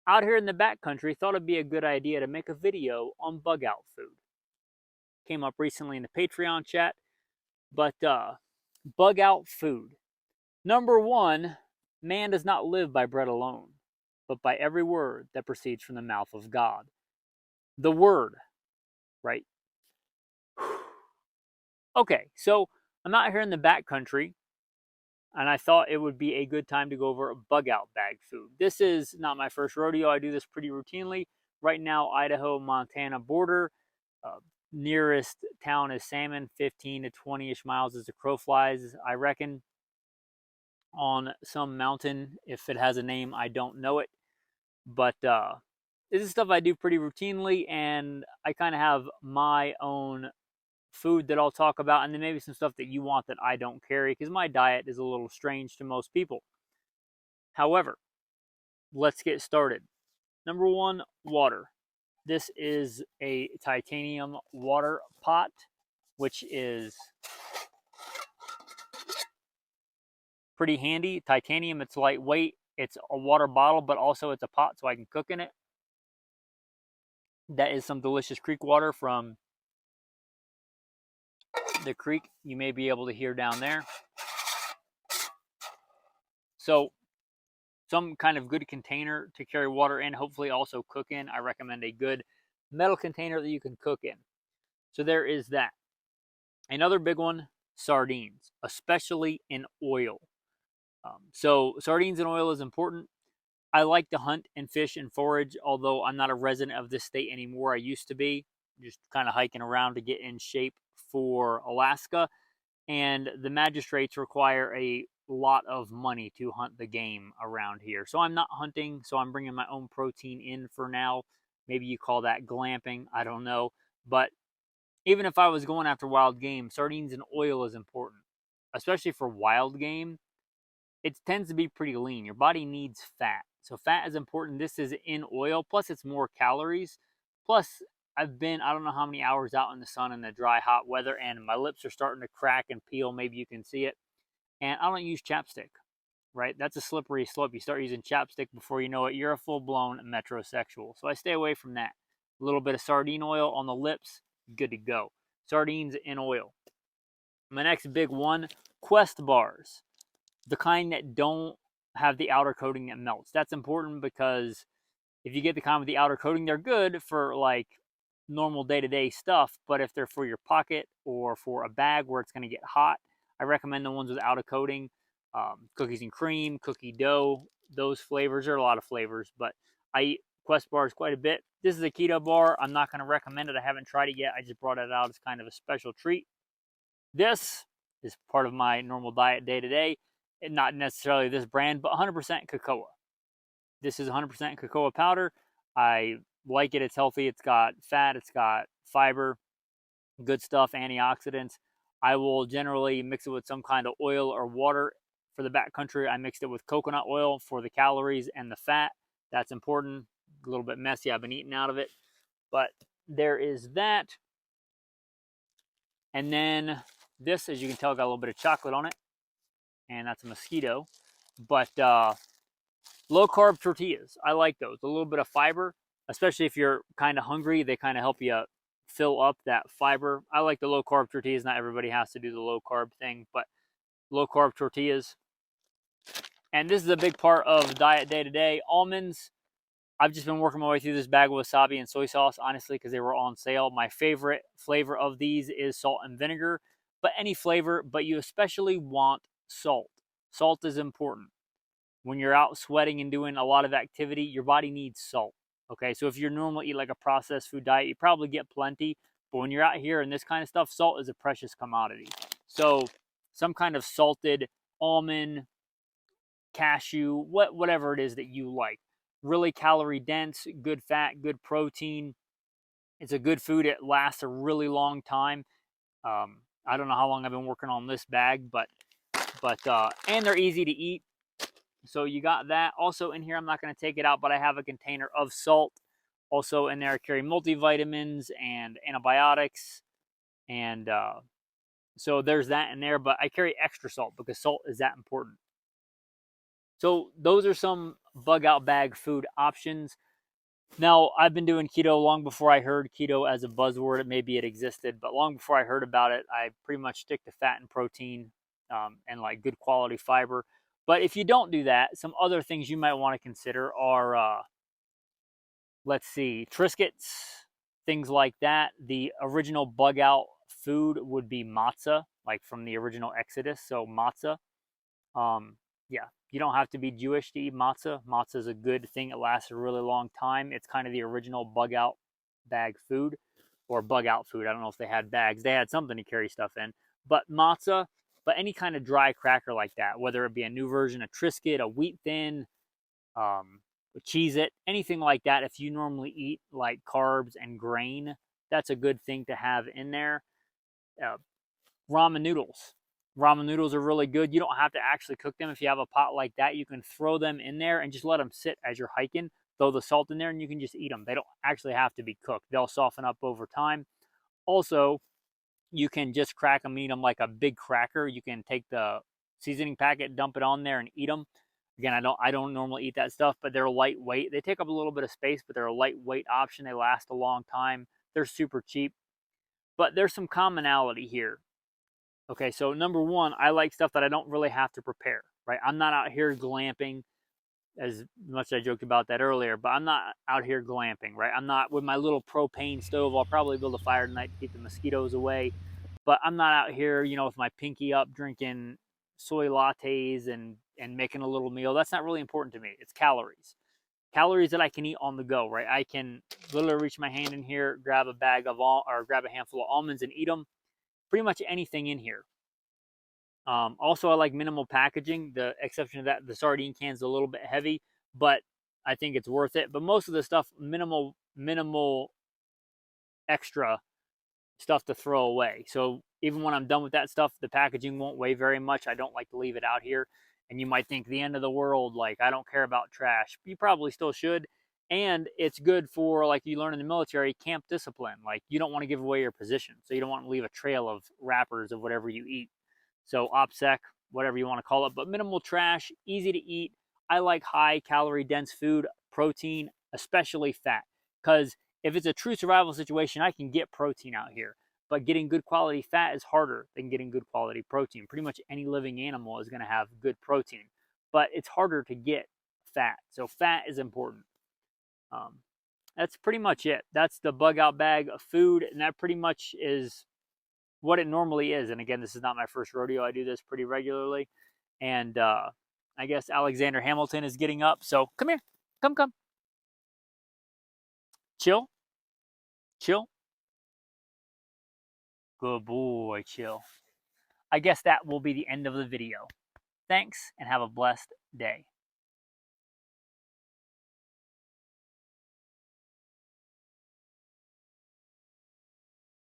out here in the backcountry, thought it'd be a good idea to make a video on bug out food. Came up recently in the Patreon chat, but bug out food. Number one, man does not live by bread alone, but by every word that proceeds from the mouth of God. The word, right? Okay, so I'm out here in the backcountry, and I thought it would be a good time to go over bug out bag food. This is not my first rodeo. I do this pretty routinely. Right now, Idaho, Montana border. Uh, Nearest town is Salmon, 15 to 20-ish miles as the crow flies, I reckon, on some mountain. If it has a name, I don't know it. But this is stuff I do pretty routinely, and I kind of have my own food that I'll talk about, and then maybe some stuff that you want that I don't carry, because my diet is a little strange to most people. However, let's get started. Number one, water. This is a titanium water pot, which is pretty handy. Titanium, it's lightweight. It's a water bottle, but also it's a pot so I can cook in it. That is some delicious creek water from the creek you may be able to hear down there. So some kind of good container to carry water in, hopefully also cook in. I recommend a good metal container that you can cook in. So there is that. Another big one, sardines, especially in oil. So sardines in oil is important. I like to hunt and fish and forage, although I'm not a resident of this state anymore. I used to be, just kind of hiking around to get in shape for Alaska. And the magistrates require a lot of money to hunt the game around here. So I'm not hunting, so I'm bringing my own protein in for now. Maybe you call that glamping, I don't know. But even if I was going after wild game, sardines and oil is important, especially for wild game. It tends to be pretty lean. Your body needs fat. So fat is important. This is in oil, plus it's more calories. Plus, I've been, I don't know how many hours out in the sun in the dry, hot weather, and my lips are starting to crack and peel. Maybe you can see it. And I don't use chapstick, right? That's a slippery slope. You start using chapstick before you know it, you're a full-blown metrosexual. So I stay away from that. A little bit of sardine oil on the lips, good to go. Sardines in oil. My next big one, Quest bars. The kind that don't have the outer coating that melts. That's important because if you get the kind with the outer coating, they're good for like normal day-to-day stuff, but if they're for your pocket or for a bag where it's going to get hot, I recommend the ones with outer coating. Cookies and cream, cookie dough, those flavors. There are a lot of flavors, but I eat Quest bars quite a bit. This is a keto bar. I'm not going to recommend it. I haven't tried it yet. I just brought it out as kind of a special treat. This is part of my normal diet day-to-day. Not necessarily this brand, but 100% cocoa. This is 100% cocoa powder. I like it. It's healthy. It's got fat. It's got fiber, good stuff, antioxidants. I will generally mix it with some kind of oil or water. For the backcountry, I mixed it with coconut oil for the calories and the fat. That's important. A little bit messy. I've been eating out of it. But there is that. And then this, as you can tell, got a little bit of chocolate on it. And that's a mosquito. But low carb tortillas, I like those. A little bit of fiber, especially if you're kind of hungry, they kind of help you fill up that fiber. I like the low carb tortillas. Not everybody has to do the low carb thing, but low carb tortillas. And this is a big part of diet day to day. Almonds, I've just been working my way through this bag of wasabi and soy sauce, honestly, because they were on sale. My favorite flavor of these is salt and vinegar, but any flavor, but you especially want salt. Salt is important. When you're out sweating and doing a lot of activity, your body needs salt. Okay, so if you're normally eat like a processed food diet, you probably get plenty. But when you're out here and this kind of stuff, salt is a precious commodity. So some kind of salted almond, cashew, whatever it is that you like. Really calorie dense, good fat, good protein. It's a good food. It lasts a really long time. I don't know how long I've been working on this bag, but and they're easy to eat. So you got that. Also in here, I'm not going to take it out, but I have a container of salt. Also in there, I carry multivitamins and antibiotics. And so there's that in there, but I carry extra salt because salt is that important. So those are some bug out bag food options. Now, I've been doing keto long before I heard keto as a buzzword. Maybe it existed, but long before I heard about it, I pretty much stick to fat and protein, and like good quality fiber. But if you don't do that, some other things you might want to consider are, let's see, Triscuits, things like that. The original bug out food would be matzah, like from the original Exodus. So matzah. Um, yeah, you don't have to be Jewish to eat matzah. Matzah is a good thing. It lasts a really long time. It's kind of the original bug out bag food, or bug out food. I don't know if they had bags. They had something to carry stuff in. But matzah, but any kind of dry cracker like that, whether it be a new version of Triscuit, a wheat thin, um, cheese it, anything like that. If you normally eat like carbs and grain, that's a good thing to have in there. Uh, Ramen noodles. Ramen noodles are really good. You don't have to actually cook them. If you have a pot like that, you can throw them in there and just let them sit as you're hiking. Throw the salt in there and you can just eat them. They don't actually have to be cooked. They'll soften up over time. Also, you can just crack them, eat them like a big cracker. You can take the seasoning packet, dump it on there, and eat them. Again, I don't normally eat that stuff, but they're lightweight. They take up a little bit of space, but they're a lightweight option. They last a long time. They're super cheap. But there's some commonality here. Okay, so number one, I like stuff that I don't really have to prepare, right? I'm not out here glamping, as much as I joked about that earlier, but I'm not out here glamping, right? I'm not with my little propane stove. I'll probably build a fire tonight to keep the mosquitoes away, but I'm not out here, with my pinky up drinking soy lattes and making a little meal. That's not really important to me. It's calories. Calories that I can eat on the go, right? I can literally reach my hand in here, grab a bag of or grab a handful of almonds and eat them. Pretty much anything in here. Also, I like minimal packaging. The exception to that, the sardine can's a little bit heavy, but I think it's worth it. But most of the stuff, minimal extra stuff to throw away. So even when I'm done with that stuff, the packaging won't weigh very much. I don't like to leave it out here. And you might think the end of the world, like I don't care about trash. You probably still should. And it's good for, like you learn in the military, camp discipline. Like you don't want to give away your position. So you don't want to leave a trail of wrappers of whatever you eat. So OPSEC, whatever you want to call it, but minimal trash, easy to eat. I like high calorie dense food, protein, especially fat. Because if it's a true survival situation, I can get protein out here. But getting good quality fat is harder than getting good quality protein. Pretty much any living animal is going to have good protein, but it's harder to get fat. So fat is important. Um, that's pretty much it. That's the bug out bag of food, and that pretty much is what it normally is. And again, this is not my first rodeo. I do this pretty regularly. And I guess Alexander Hamilton is getting up. So come here. Come. Chill. Chill. Good boy, chill. I guess that will be the end of the video. Thanks and have a blessed day.